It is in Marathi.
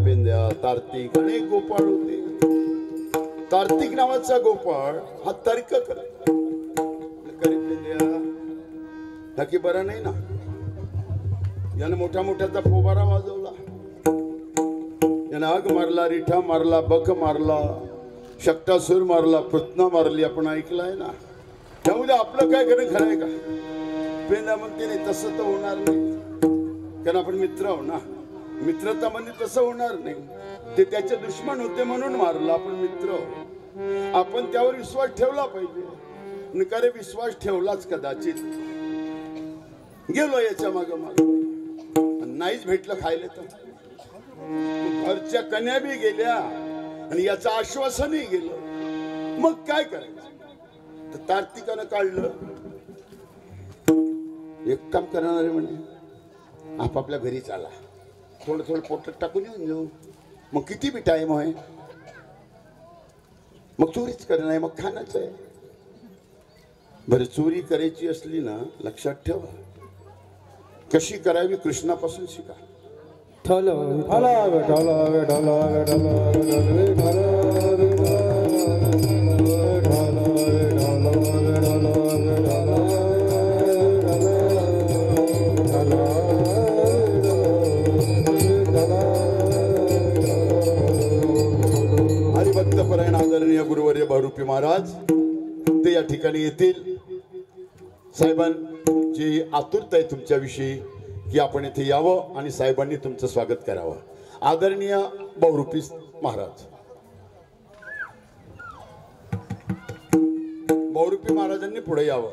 पेंद्या तार्तिक अनेक गोपाळ होते. तार्तिक नावाचा गोपाळ हा तर्क करत, नक्की बरा नाही ना. यानं मोठ्या मोठ्याचा पोबारा वाजवला, यानं आग मारला, रिठा मारला, बक मारला, शक्टासूर मारला, पृतना मारली. आपण ऐकलंय ना. त्यामुळे आपलं काय करणं खरं आहे का? पेंद्या म्हणते नाही तसं तर होणार नाही, कारण आपण मित्र आहो ना. मित्रता म्हणजे तसं होणार नाही. ते त्याचे दुश्मन होते म्हणून मारला. आपण मित्र आहो, आपण त्यावर विश्वास ठेवला पाहिजे. खरे विश्वास ठेवलाच कदाचित. गेलो याच्या माग माग, नाहीच भेटलं खायला तर घरच्या कन्या बी गेल्या आणि याचं आश्वासनही गेलं. मग काय करायचं? तर तार्तिकानं काढलं, एक काम करणार आहे म्हणे, आपापल्या घरी चाला, थोडं थोडं पोटात टाकून येऊन जाऊ. मग किती बी टाइम आहे, मग चोरीच करणं आहे, मग खाणंच आहे. बरं, चोरी करायची असली ना, लक्षात ठेवा, कशी करावी कृष्णापासून शिका. हरिभक्तपरायण आदरणीय गुरुवर्य बहुरूपी महाराज ते या ठिकाणी येतील. साहेबांची आतुरता आहे तुमच्याविषयी की आपण इथे यावं आणि साहेबांनी तुमचं स्वागत करावं. आदरणीय बहुरूपी महाराज, बहुरूपी महाराजांनी पुढे यावं.